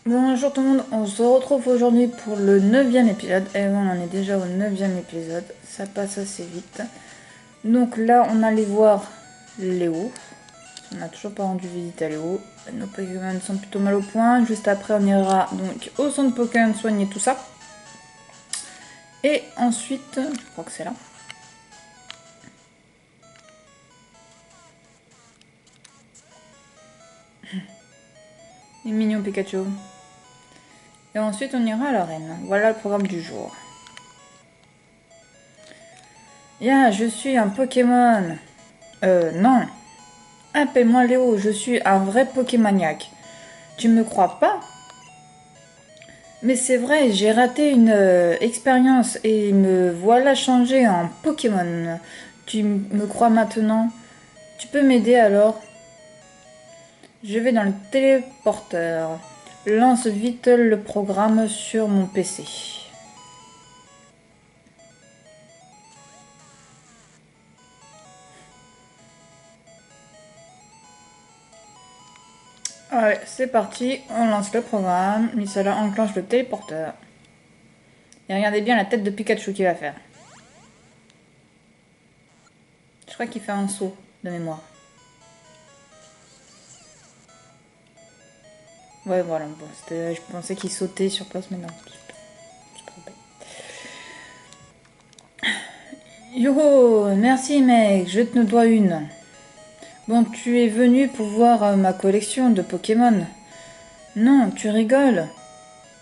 Bonjour tout le monde, on se retrouve aujourd'hui pour le 9e épisode. Et bon, on est déjà au 9e épisode, ça passe assez vite. Donc là, on allait voir Léo. On n'a toujours pas rendu visite à Léo. Nos Pokémon sont plutôt mal au point. Juste après, on ira donc au centre Pokémon soigner tout ça. Et ensuite, je crois que c'est là. Il est mignon Pikachu. Et ensuite, on ira à l'arène. Voilà le programme du jour. Yeah, je suis un Pokémon. Non. Appelle-moi Léo, je suis un vrai Pokémaniaque. Tu me crois pas? Mais c'est vrai, j'ai raté une expérience et me voilà changé en Pokémon. Tu me crois maintenant? Tu peux m'aider alors? Je vais dans le téléporteur. Lance vite le programme sur mon PC. Allez, c'est parti, on lance le programme. Cela enclenche le téléporteur. Et regardez bien la tête de Pikachu qu'il va faire. Je crois qu'il fait un saut de mémoire. Ouais, voilà, bon, je pensais qu'il sautait sur place, mais non. Yo, merci mec, je te dois une. Bon, tu es venu pour voir ma collection de Pokémon. Non, tu rigoles.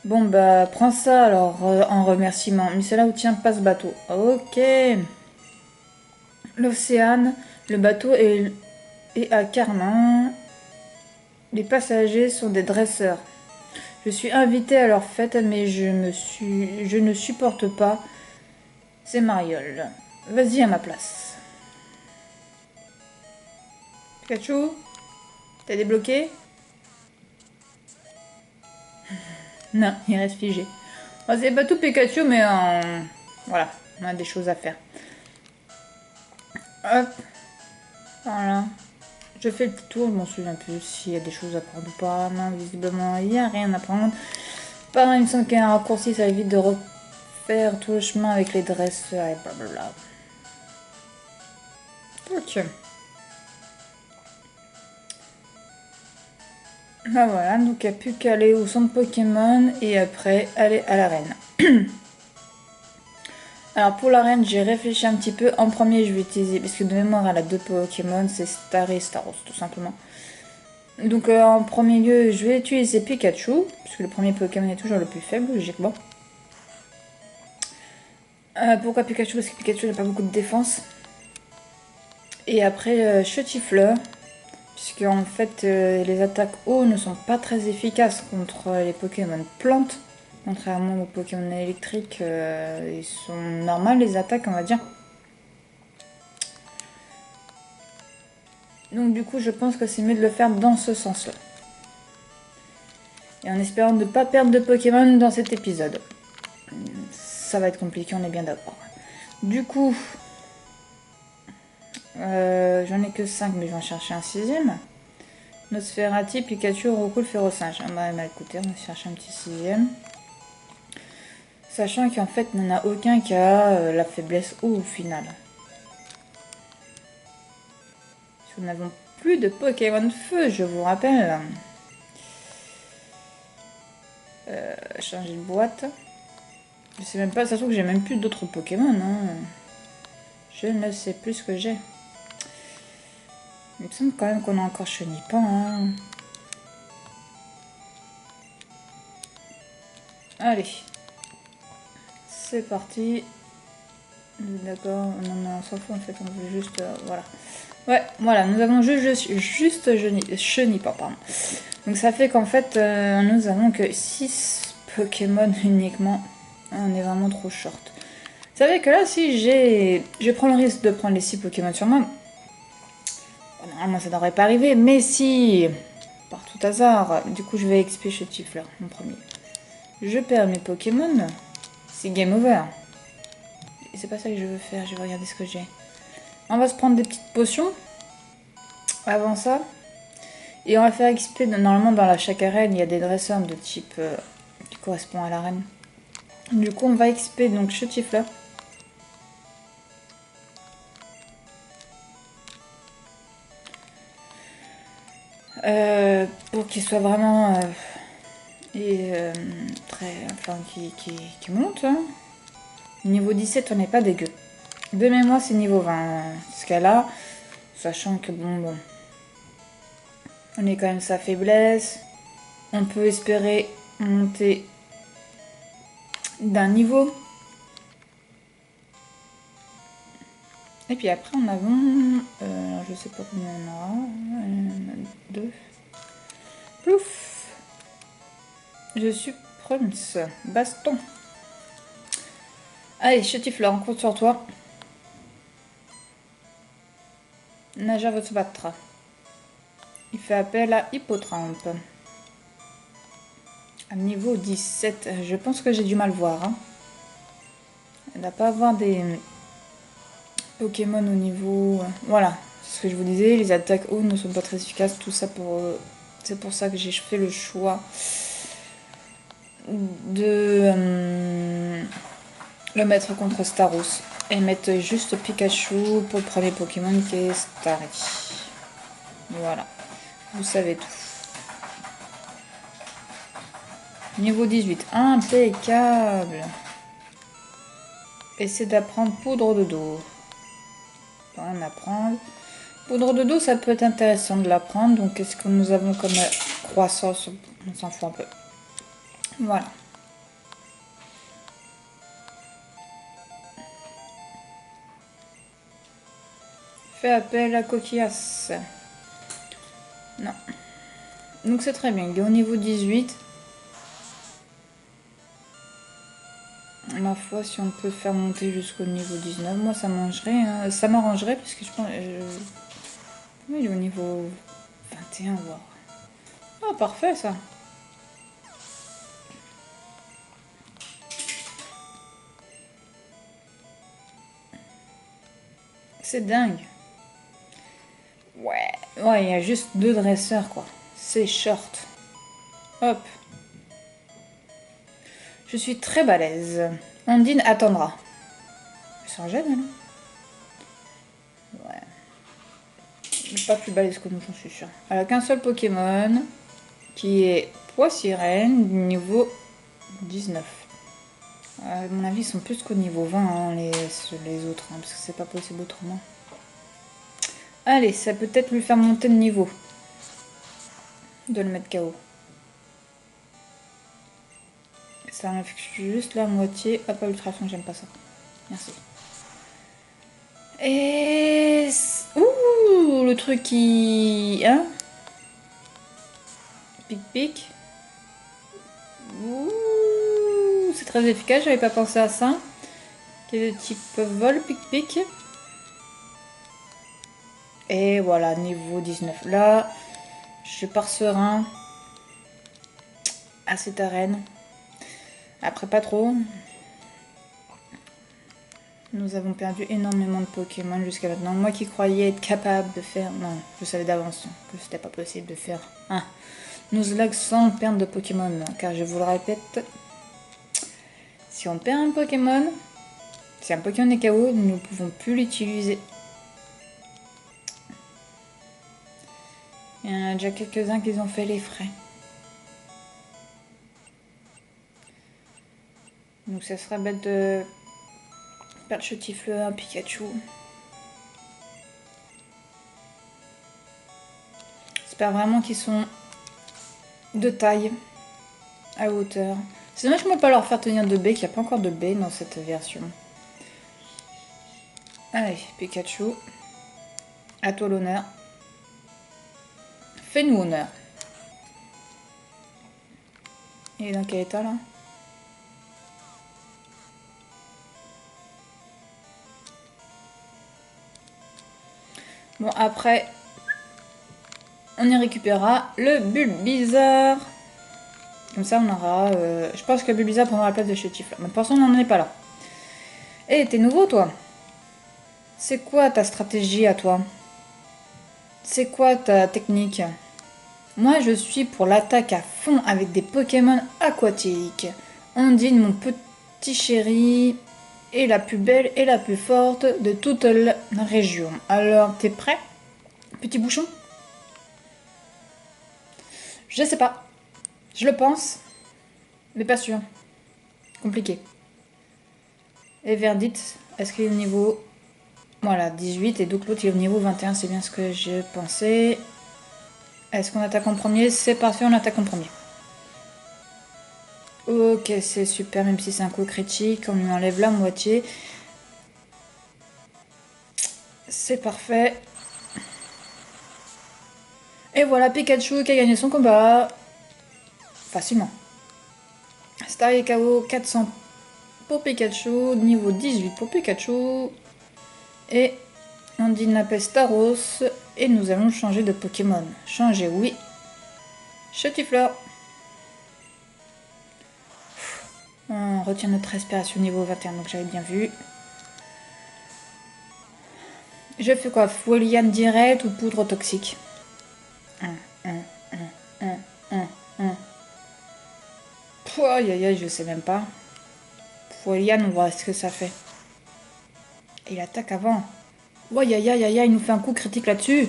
Bon, bah, prends ça alors en remerciement. Mais c'est là où tient pas ce bateau. Ok. L'océan, le bateau est à Carmin. Les passagers sont des dresseurs. Je suis invité à leur fête, mais je ne supporte pas ces marioles. Vas-y à ma place. Pikachu, t'as débloqué? Non, il reste figé. Bon, c'est pas tout Pikachu, mais voilà, on a des choses à faire. Hop, voilà. Je fais le petit tour, je m'en souviens plus s'il y a des choses à prendre ou pas. Non, visiblement, il n'y a rien à prendre. Par il me semble qu'il y a un raccourci, ça évite de refaire tout le chemin avec les dresseurs et blablabla. Ok. Bah voilà, donc il n'y a plus qu'à aller au centre Pokémon et après aller à l'arène. Alors pour l'arène, j'ai réfléchi un petit peu. En premier, je vais utiliser, parce que de mémoire, elle a deux Pokémon, c'est Star et Staros, tout simplement. Donc en premier lieu, je vais utiliser Pikachu, puisque le premier Pokémon est toujours le plus faible, logiquement. Pourquoi Pikachu? Parce que Pikachu n'a pas beaucoup de défense. Et après, Chutifleur, puisque en fait, les attaques eau ne sont pas très efficaces contre les Pokémon plantes. Contrairement aux Pokémon électriques, ils sont normales les attaques, on va dire. Donc du coup, je pense que c'est mieux de le faire dans ce sens-là. Et en espérant ne pas perdre de Pokémon dans cet épisode. Ça va être compliqué, on est bien d'accord. Du coup, j'en ai que 5, mais je vais en chercher un 6ème. Nosferati, Pikachu, Rocool, Férocinge. Ah bah écoutez, on va chercher un petit 6ème. Sachant qu'en fait, il n'y en a aucun qui a la faiblesse eau au final. Nous n'avons plus de Pokémon feu, je vous rappelle. Changer de boîte. Je sais même pas, ça se trouve que j'ai même plus d'autres Pokémon. Hein. Je ne sais plus ce que j'ai. Il me semble quand même qu'on a encore Chenipan. Hein. Allez. C'est parti. D'accord, non, on s'en fout en fait, on veut juste... voilà. Ouais, voilà, nous avons juste Chenipan, pardon. Donc ça fait qu'en fait, nous avons que 6 Pokémon uniquement. On est vraiment trop short. Vous savez que là, si je prends le risque de prendre les 6 Pokémon sur moi, bon, normalement ça devrait pas arriver, mais si, par tout hasard, du coup je vais XP Chutifleur en premier. Je perds mes Pokémon, c'est game over. Et c'est pas ça que je veux faire, je vais regarder ce que j'ai. On va se prendre des petites potions, avant ça. Et on va faire XP, normalement dans la chaque arène, il y a des dresseurs de type qui correspond à l'arène. Du coup, on va XP donc Chutifleur. Pour qu'il soit vraiment très, enfin, qui monte. Hein. Niveau 17, on n'est pas dégueu. De mémoire, c'est niveau 20 ce cas-là, sachant que bon, on est quand même sa faiblesse. On peut espérer monter d'un niveau. Et puis après, on a je sais pas combien on aura. 2. Plouf. Je suis Prums. Baston. Allez, Chutifleur, on compte sur toi. Naja va se battre. Il fait appel à Hippotrampe. À niveau 17. Je pense que j'ai du mal voir. Hein. Il ne va pas avoir des Pokémon au niveau... Voilà, c'est ce que je vous disais. Les attaques hautes ne sont pas très efficaces. Tout ça pour... C'est pour ça que j'ai fait le choix de le mettre contre Staros. Et mettre juste Pikachu pour le premier Pokémon qui est Starry. Voilà, vous savez tout. Niveau 18, impeccable. Essayez d'apprendre Poudre de dos. Rien à apprendre. Poudre de dos, ça peut être intéressant de l'apprendre. Donc, qu'est-ce que nous avons comme croissance? On s'en fout un peu. Voilà. Fait appel à Coquillas. Non. Donc c'est très bien. Il est au niveau 18. Ma foi, si on peut faire monter jusqu'au niveau 19, moi ça mangerait. Hein. Ça m'arrangerait parce que je pense. Oui, il est au niveau 21, voire. Ah, parfait ça. C'est dingue. Ouais, il y a juste 2 dresseurs quoi. C'est short. Hop. Je suis très balèze. Ondine attendra. Ils sont jeunes, non? Ouais. Pas plus balèze que nous, j'en suis sûre. Elle a qu'un seul Pokémon, qui est Poissirène, niveau 19. À mon avis, ils sont plus qu'au niveau 20, hein, les autres, hein, parce que c'est pas possible autrement. Allez, ça peut peut-être lui faire monter de niveau. De le mettre KO. Ça m'affecte juste la moitié. Ah, pas ultrason, j'aime pas ça. Merci. Et... Ouh, le truc qui... Hein? Pic-pic. Ouh, c'est très efficace, j'avais pas pensé à ça. Qui est de type vol, pic-pic. Et voilà, niveau 19. Là, je pars serein à cette arène. Après, pas trop. Nous avons perdu énormément de Pokémon jusqu'à maintenant. Moi qui croyais être capable de faire... Non, je savais d'avance que c'était pas possible de faire un Nuzlocke sans perdre de Pokémon. Car je vous le répète, si on perd un Pokémon, si un Pokémon est KO, nous ne pouvons plus l'utiliser. Il y en a déjà quelques-uns qui ont fait les frais. Donc ça serait bête de perdre Chutifleur, un Pikachu. J'espère vraiment qu'ils sont de taille, à hauteur. C'est dommage que je ne peux pas leur faire tenir de baies, qu'il n'y a pas encore de baies dans cette version. Allez, Pikachu. À toi l'honneur. Fais-nous honneur. Il est dans quel état là? Bon, après, on y récupérera le Bulbizarre. Comme ça, on aura... je pense que Bulbizarre prendra la place de Chutifleur. Mais de toute façon, on n'en est pas là. Eh, t'es nouveau, toi? C'est quoi ta stratégie à toi? C'est quoi ta technique? Moi, je suis pour l'attaque à fond avec des Pokémon aquatiques. Ondine, mon petit chéri, est la plus belle et la plus forte de toute la région. Alors, t'es prêt, petit bouchon? Je sais pas. Je le pense, mais pas sûr. Compliqué. Et Verdite, est-ce qu'il est au niveau... Voilà, 18, et donc l'autre il est au niveau 21, c'est bien ce que je pensais. Est-ce qu'on attaque en premier? C'est parfait, on attaque en premier. Ok, c'est super, même si c'est un coup critique, on lui enlève la moitié. C'est parfait. Et voilà, Pikachu qui a gagné son combat. Facilement. Star et KO 400 pour Pikachu, niveau 18 pour Pikachu. Et on dit l'appelle Staros. Et nous allons changer de Pokémon. Changer, oui. Chutifleur. On retient notre respiration niveau 21, donc j'avais bien vu. Je fais quoi? Foliane direct ou poudre toxique? Aïe aïe aïe, je sais même pas. Foliane, on voit ce que ça fait. Et il attaque avant. Aïe aïe aïe aïe, il nous fait un coup critique là-dessus.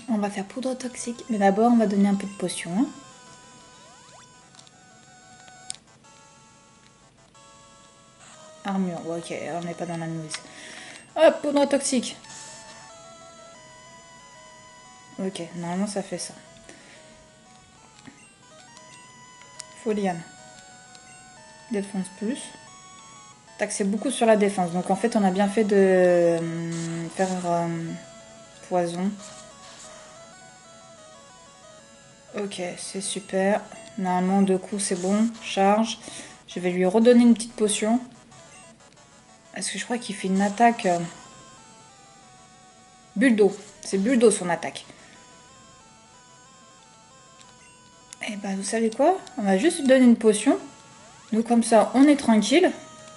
On va faire poudre toxique. Mais d'abord, on va donner un peu de potion. Hein. Armure, ok, on n'est pas dans la noise. Hop, poudre toxique. Ok, normalement ça fait ça. Foliane. Défense plus. Taxer beaucoup sur la défense. Donc en fait, on a bien fait de faire poison. Ok, c'est super. Normalement, 2 coups, c'est bon. Charge. Je vais lui redonner une petite potion. Est-ce que je crois qu'il fait une attaque bulle d'eau. C'est bulle d'eau son attaque. Et bah, vous savez quoi? On va juste lui donner une potion. Nous, comme ça, on est tranquille.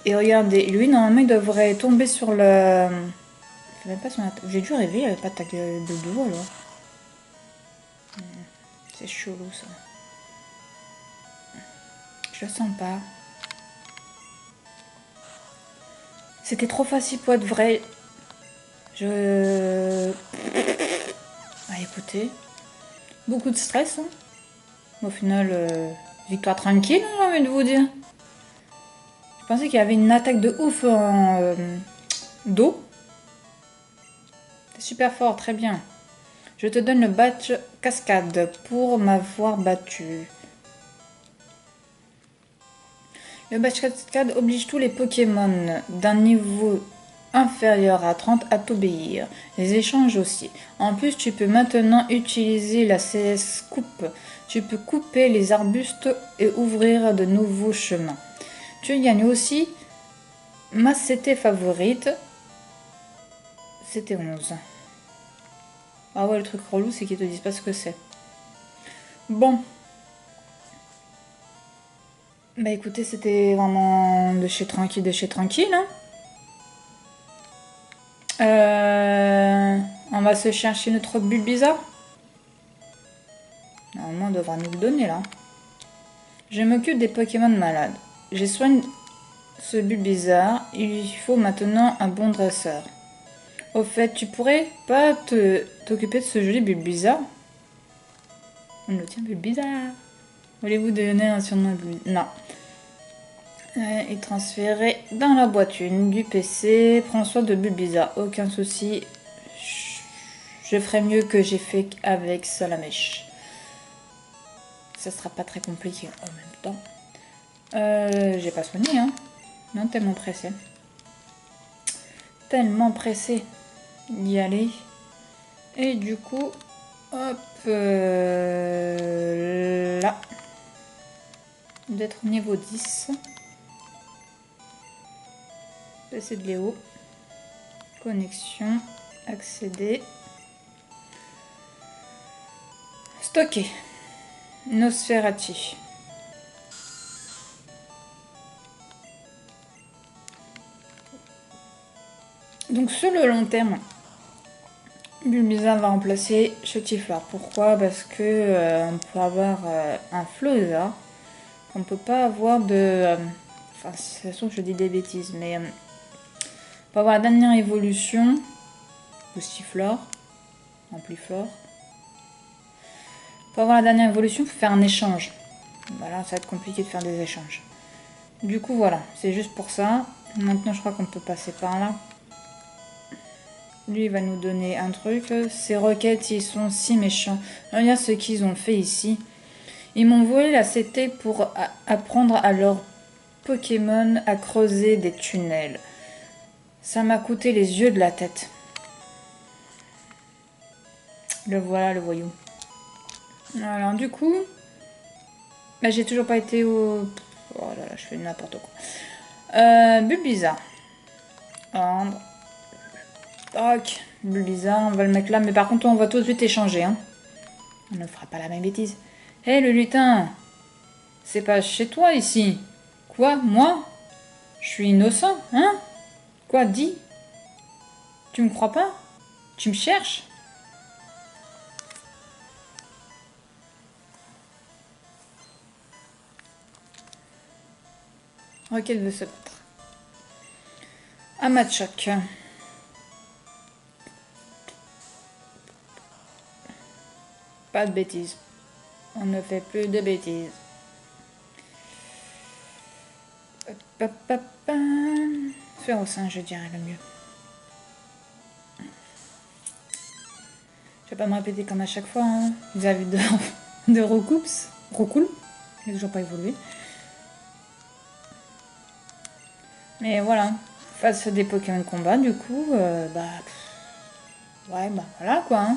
Et regardez, lui, normalement, il devrait tomber sur le... Il fait même pas son attaque. J'ai dû rêver, il avait pas d'attaque de dos, alors. C'est chelou, ça. Je le sens pas. C'était trop facile pour être vrai. Ah, écoutez. Beaucoup de stress, hein. Au final, victoire tranquille, hein, j'ai envie de vous dire. Je pensais qu'il y avait une attaque de ouf en d'eau. C'est super fort, très bien. Je te donne le badge cascade pour m'avoir battu. Le badge cascade oblige tous les Pokémon d'un niveau inférieur à 30 à t'obéir. Les échanges aussi. En plus, tu peux maintenant utiliser la CS coupe. Tu peux couper les arbustes et ouvrir de nouveaux chemins. Tu gagnes aussi ma CT favorite. C'était 11. Ah ouais, le truc relou, c'est qu'ils te disent pas ce que c'est. Bon. Bah écoutez, c'était vraiment de chez tranquille, hein. On va se chercher notre bulle bizarre. Normalement, on devra nous le donner là. Je m'occupe des Pokémon malades. J'ai soigné ce bulle bizarre. Il lui faut maintenant un bon dresseur. Au fait, tu pourrais pas t'occuper de ce joli bulle bizarre? On le tient bulle bizarre. Voulez-vous donner un surnom bulle? Non. Et transférer dans la boîte une du PC. Prends soin de bulle bizarre. Aucun souci. Je ferai mieux que j'ai fait avec Salamèche. Ça sera pas très compliqué en même temps. J'ai pas soigné, hein. Non, tellement pressé. Tellement pressé d'y aller. Et du coup, hop, là. D'être niveau 10. PC de Léo. Connexion. Accéder. Stocker. Nosferati. Donc sur le long terme, Bulbizarre va remplacer Chetifleur. Pourquoi? Parce que on peut avoir un Floza. On peut pas avoir de... Enfin, de toute façon, je dis des bêtises, mais... on peut avoir la dernière évolution de Siffleur. Ampliflore. Pour avoir la dernière évolution, il faut faire un échange. Voilà, ça va être compliqué de faire des échanges. Du coup, voilà, c'est juste pour ça. Maintenant, je crois qu'on peut passer par là. Lui, il va nous donner un truc. Ces requêtes, ils sont si méchants. Regarde ce qu'ils ont fait ici. Ils m'ont volé la CT pour apprendre à leurs Pokémon à creuser des tunnels. Ça m'a coûté les yeux de la tête. Le voilà, le voyou. Alors, du coup... Bah, j'ai toujours pas été au... Oh là là, je fais n'importe quoi. Bulbizarre. Ordre. Toc. Bulbizarre, on va le mettre là. Mais par contre, on va tout de suite échanger. Hein. On ne fera pas la même bêtise. Hé, le lutin. C'est pas chez toi, ici. Quoi? Moi? Je suis innocent, hein? Quoi? Dis? Tu me crois pas? Tu me cherches? Rocket veut se battre. Amatchok. Pas de bêtises. On ne fait plus de bêtises. Faire au sein, je dirais le mieux. Je vais pas me répéter comme à chaque fois. Hein. Vis-à-vis de Roucoups. Roucoul. Il n'a toujours pas évolué. Mais voilà. Face à des Pokémon de combat, du coup, bah... Ouais, bah voilà quoi. Hein.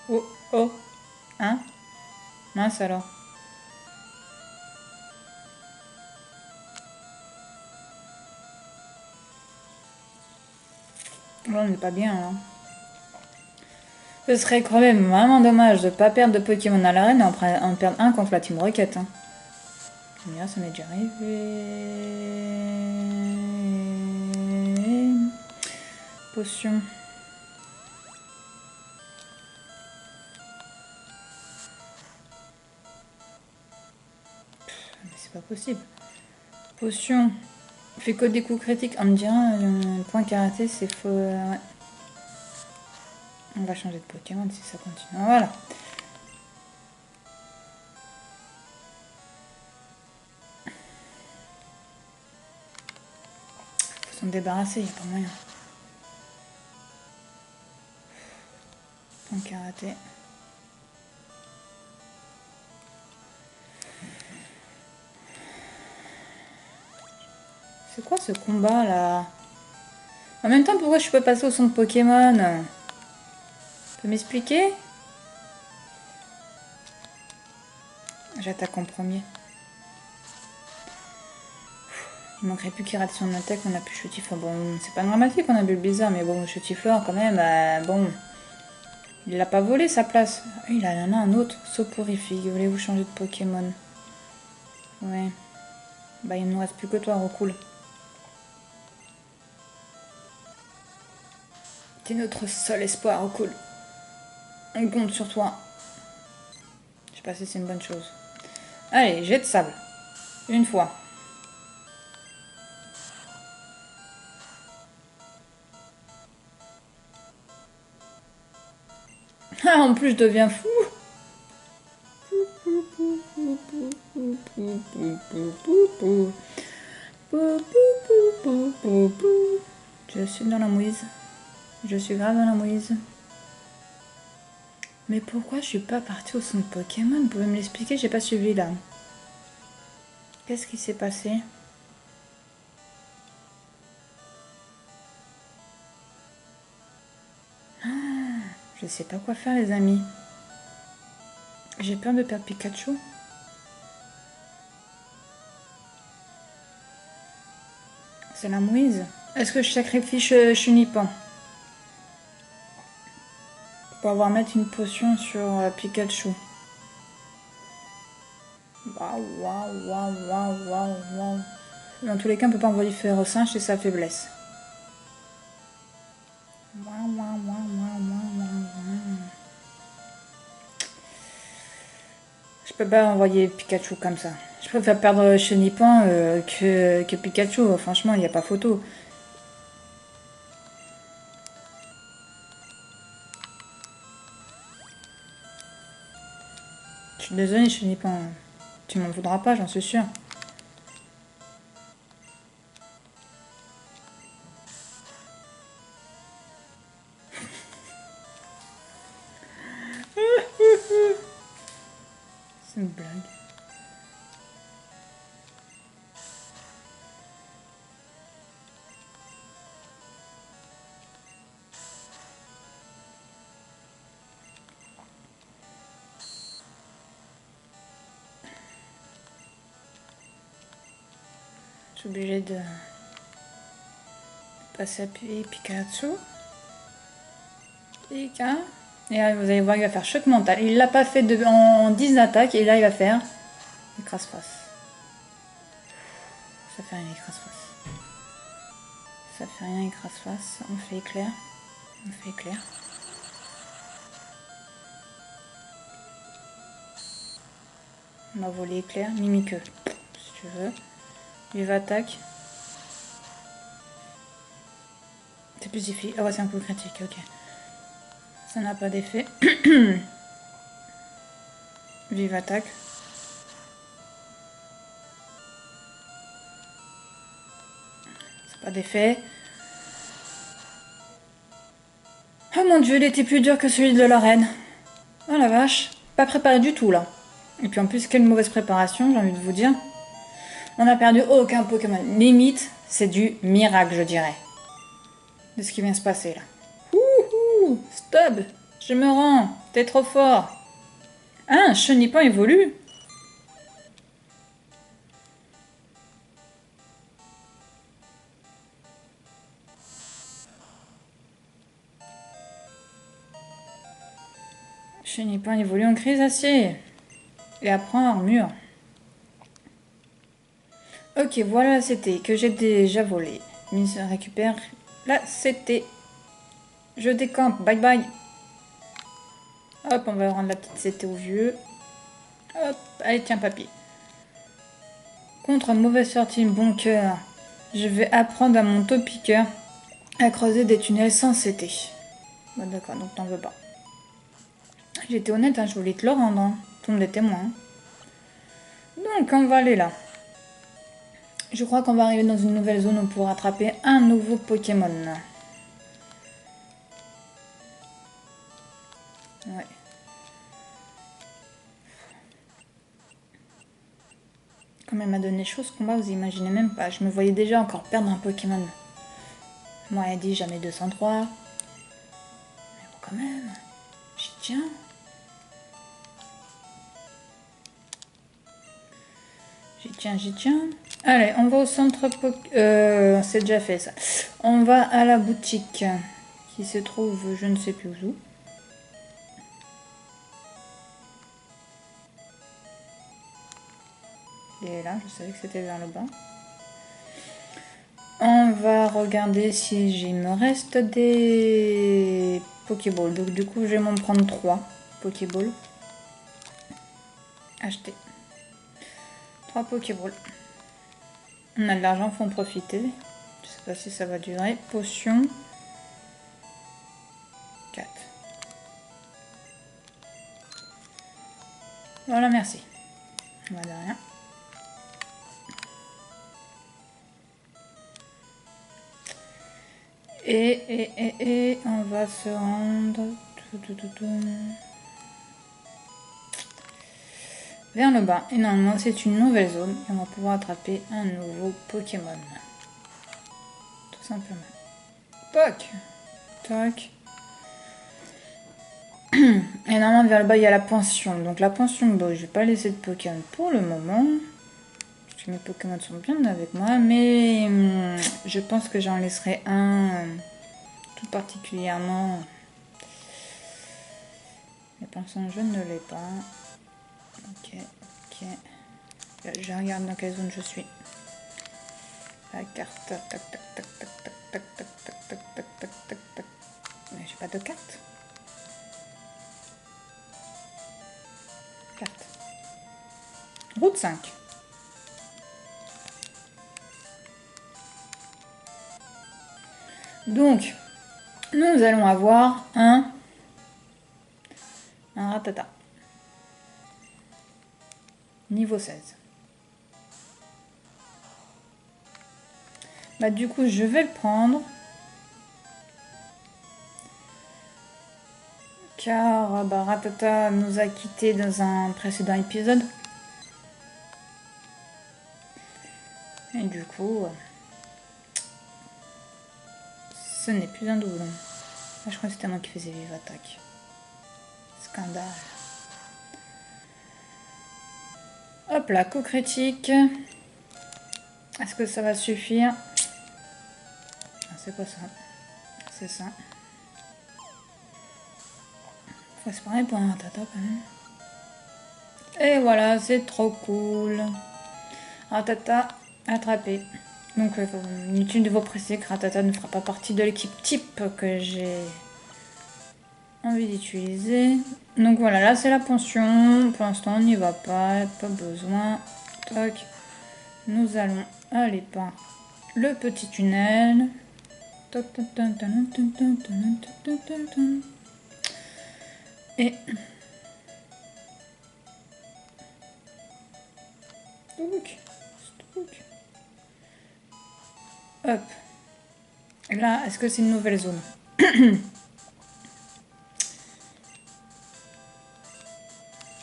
Oh, oh. Hein? Mince alors. Là, on n'est pas bien, hein. Ce serait quand même vraiment dommage de ne pas perdre de Pokémon à l'arène et en perdre un contre la Team Rocket. Hein. Bien, ça m'est déjà arrivé. Potion. Mais c'est pas possible. Potion. Fait que des coups critiques. On me dira, point karaté, c'est faux. Ouais. On va changer de Pokémon si ça continue. Voilà. Faut s'en débarrasser, il n'y a pas moyen. Point karaté. C'est quoi ce combat là? En même temps, pourquoi je suis pas passée au centre Pokémon? Tu peux m'expliquer? J'attaque en premier. Il manquerait plus qu'il rate son attaque, on a plus Chetifleur. Bon, c'est pas dramatique, on a Bulbizarre, mais bon, Chetifleur quand même, bon. Il l'a pas volé sa place. Il en a un autre, soporifique. Voulez-vous changer de Pokémon? Ouais. Bah, il ne nous reste plus que toi, Rocool. T'es notre seul espoir, Rocool. On compte sur toi. Je sais pas si c'est une bonne chose. Allez, jet de sable. Une fois. Ah, en plus, je deviens fou. Je suis dans la mouise. Je suis grave dans la mouise. Mais pourquoi je suis pas partie au centre Pokémon? Vous pouvez me l'expliquer? J'ai pas suivi là. Qu'est-ce qui s'est passé? Je sais pas quoi faire les amis. J'ai peur de perdre Pikachu. C'est la mouise. Est-ce que je sacrifie Chunipan pour avoir mettre une potion sur Pikachu? Waouh. Dans tous les cas, on peut pas envoyer Férocinge, c'est sa faiblesse. Je peux pas envoyer Pikachu comme ça. Je préfère perdre Chenipan que Pikachu. Franchement, il n'y a pas photo. Je suis désolée, Chenipan. Tu m'en voudras pas, j'en suis sûre. C'est une blague. Je suis obligée de passer à Pikachu. Pika. Et là, vous allez voir, il va faire choc mental. Il l'a pas fait en 10 attaques et là, il va faire écrase-face. Ça fait rien, écrase-face. Ça fait rien, écrase-face. On fait éclair. On fait éclair. On va voler éclair. Mimiqueux, si tu veux. Vive attaque. C'est plus difficile. Ah ouais, c'est un coup critique, ok. Ça n'a pas d'effet. Vive attaque. Pas d'effet. Oh mon dieu, il était plus dur que celui de la reine. Oh la vache. Pas préparé du tout là. Et puis en plus, quelle mauvaise préparation, j'ai envie de vous dire. On n'a perdu aucun Pokémon. Limite, c'est du miracle, je dirais. De ce qui vient se passer là. Ouhou, stop. Je me rends. T'es trop fort. Ah, Chenipan évolue. Chenipan évolue en crise acier. Et apprend armure. Ok, voilà, c'était que j'ai déjà volé. Mise récupère. Là, c'était. Je décampe. Bye bye. Hop, on va rendre la petite CT au vieux. Hop, allez, tiens, papy. Contre mauvaise sortie, bon cœur. Je vais apprendre à mon Topiqueur à creuser des tunnels sans CT. Bon, d'accord, donc t'en veux pas. J'étais honnête, hein, je voulais te le rendre. Hein. Tombe des témoins. Donc, on va aller là. Je crois qu'on va arriver dans une nouvelle zone pour attraper un nouveau Pokémon. Ouais. Comme elle m'a donné chaud ce combat, vous imaginez même pas. Je me voyais déjà encore perdre un Pokémon. Moi, elle dit jamais 203. Mais bon, quand même, j'y tiens. J'y tiens. Allez, on va au centre c'est déjà fait ça. On va à la boutique qui se trouve je ne sais plus où. Et là, je savais que c'était vers le bas. On va regarder si il me reste des Pokéballs. Donc du coup, je vais m'en prendre 3 Pokéballs. Acheter. 3 Pokéballs. On a de l'argent, faut en profiter. Je sais pas si ça va durer. Potion. 4. Voilà, merci. On va de rien. Et on va se rendre vers le bas. Et normalement, c'est une nouvelle zone. Et on va pouvoir attraper un nouveau Pokémon. Tout simplement. Toc. Toc. Et normalement, vers le bas, il y a la pension. Donc la pension, bon, je vais pas laisser de Pokémon pour le moment. Parce que mes Pokémon sont bien avec moi. Mais je pense que j'en laisserai un tout particulièrement. La pension, je ne l'ai pas. Ok, ok. Là, je regarde dans quelle zone je suis. La carte. Tac, tac, tac, tac, tac, tac, tac, tac, tac, tac, tac, tac, tac. Mais j'ai pas de carte. Carte. Route 5. Donc, nous allons avoir un Rattata. Niveau 16. Bah du coup, je vais le prendre. Car bah, Rattata nous a quittés dans un précédent épisode. Et du coup, ce n'est plus un doublon. Ah, je crois que c'était moi qui faisais vive attaque. Scandale. Hop là, coup critique. Est-ce que ça va suffire? Ah, c'est quoi ça? C'est ça. Faut se pareil pour un Rattata quand même. Et voilà, c'est trop cool. Rattata attrapé. Donc, inutile de vous préciser que Rattata ne fera pas partie de l'équipe type que j'ai envie d'utiliser. Donc voilà, là c'est la pension. Pour l'instant, on n'y va pas besoin. Toc. Nous allons aller par le petit tunnel. Toc, toc, toc, toc, toc, toc, toc, toc, toc. Et hop. Là, est-ce que c'est une nouvelle zone?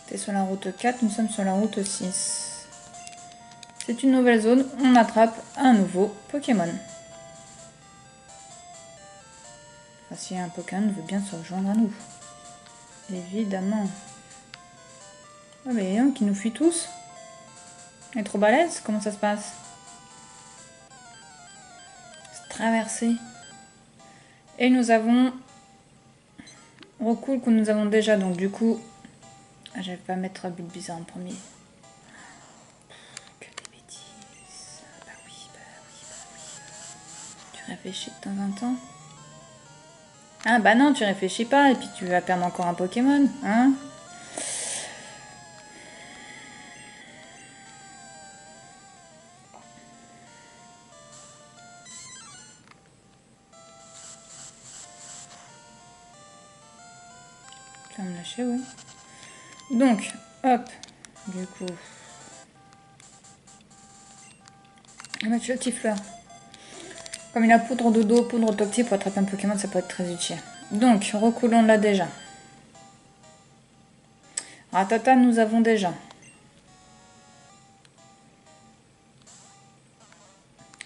T'es sur la route 4, nous sommes sur la route 6. C'est une nouvelle zone, on attrape un nouveau Pokémon. Enfin, si un Pokémon veut bien se rejoindre à nous. Évidemment. Oh mais il y en a qui nous fuit tous. Il est trop balèze, comment ça se passe? C'est traversé. Et nous avons Recool que nous avons déjà, donc du coup, je vais pas mettre Bulbizarre en premier. Que des bêtises. Bah oui. Tu réfléchis de temps en temps. Ah bah non, tu réfléchis pas et puis tu vas perdre encore un Pokémon, hein? Tu vas me lâcher, oui. Donc, hop, du coup, on va mettre le Tifleur. Comme il a poudre de dos, poudre d'octi pour attraper un Pokémon, ça peut être très utile. Donc, Recoulon l'a déjà. Rattata, nous avons déjà.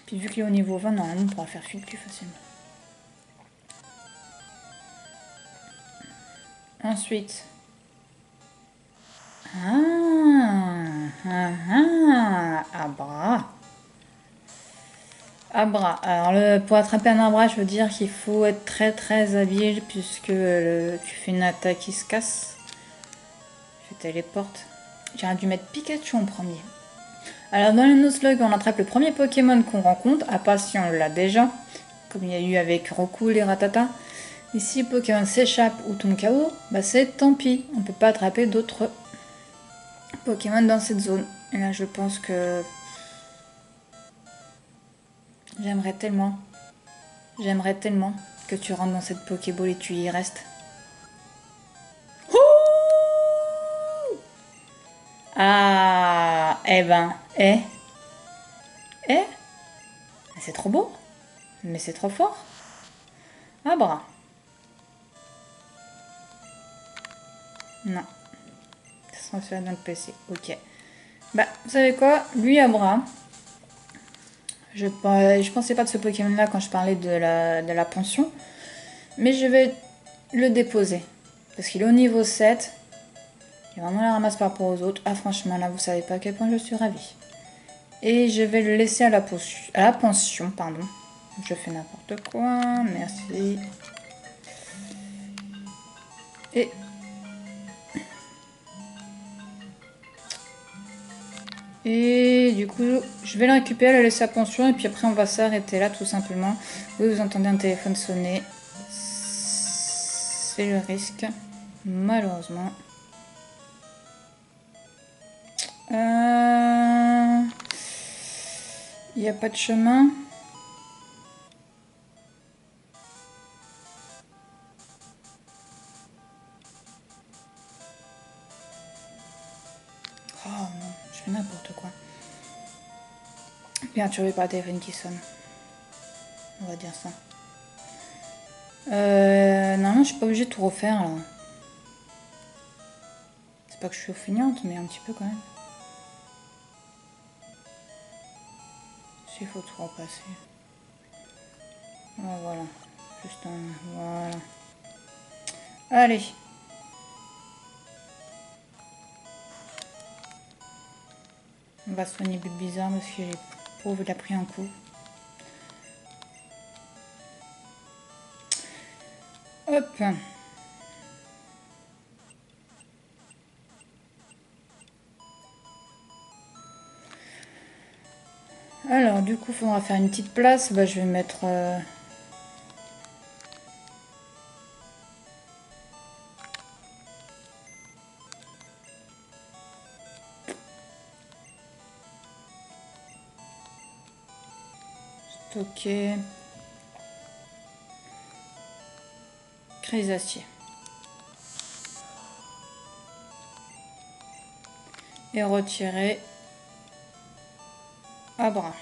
Puis vu qu'il est au niveau 20, normalement, on pourra faire fuite plus facilement. Ensuite. Abra. Abra. Alors, pour attraper un Abra, je veux dire qu'il faut être très habile puisque tu fais une attaque qui se casse. Je téléporte. J'aurais dû mettre Pikachu en premier. Alors, dans le Nuzlocke, on attrape le premier Pokémon qu'on rencontre, à part si on l'a déjà, comme il y a eu avec Recool et Rattata. Et si le Pokémon s'échappe ou tombe KO, bah c'est tant pis. On peut pas attraper d'autres Pokémon dans cette zone. Et là, je pense que j'aimerais tellement que tu rentres dans cette Pokéball et tu y restes. Ah, eh ben, c'est trop beau, mais c'est trop fort. Abra. Non. Ça sera sur notre PC. Ok. Bah, vous savez quoi? Lui, Abra. Je pensais pas de ce Pokémon là quand je parlais de la pension. Mais je vais le déposer. Parce qu'il est au niveau 7. Il est vraiment la ramasse par rapport aux autres. Ah franchement là vous savez pas à quel point je suis ravie. Et je vais le laisser à la pension. Pardon. Je fais n'importe quoi. Merci. Et du coup, je vais le récupérer, le laisser à pension, et puis après on va s'arrêter là tout simplement. Vous entendez un téléphone sonner. C'est le risque, malheureusement. Il n'y a pas de chemin. Oh non, je fais n'importe quoi. Perturbé par le téléphone qui sonne. On va dire ça. Normalement, je suis pas obligée de tout refaire là. C'est pas que je suis feignante, mais un petit peu quand même. S'il faut tout repasser. Oh, voilà. Juste un... Voilà. Allez. On va soigner le bizarre parce que les pauvres, il a pris un coup. Hop. Alors, du coup, il faudra faire une petite place. Bah, je vais mettre... stocker. Chrysacier. Et retirer Abra.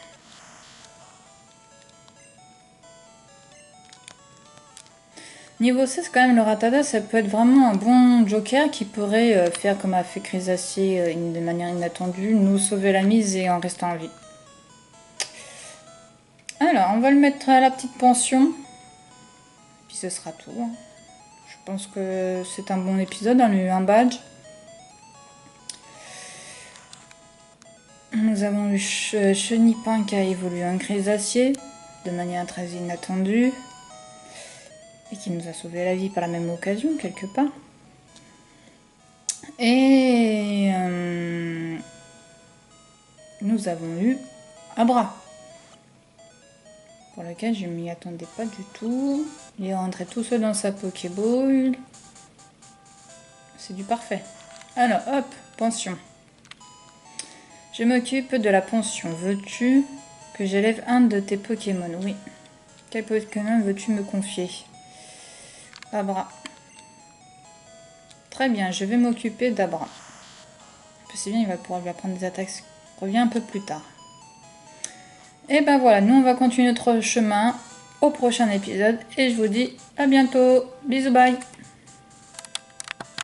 Niveau 16, quand même, le Rattata, ça peut être vraiment un bon joker qui pourrait faire comme a fait Chrysacier de manière inattendue, nous sauver la mise et en restant en vie. Alors, on va le mettre à la petite pension. Puis ce sera tout. Je pense que c'est un bon épisode, on a eu un badge. Nous avons eu Chenipin qui a évolué en Chrysacier de manière très inattendue. Et qui nous a sauvé la vie par la même occasion, quelque part. Et nous avons eu Abra, pour lequel je m'y attendais pas du tout. Il est rentré tout seul dans sa Pokéball. C'est du parfait. Alors, hop, pension. Je m'occupe de la pension. Veux-tu que j'élève un de tes Pokémon? Oui. Quel Pokémon veux-tu me confier? Abra. Très bien, je vais m'occuper d'Abra. C'est bien, il va pouvoir lui apprendre des attaques. Je reviens un peu plus tard. Et ben voilà, nous on va continuer notre chemin au prochain épisode. Et je vous dis à bientôt. Bisous, bye.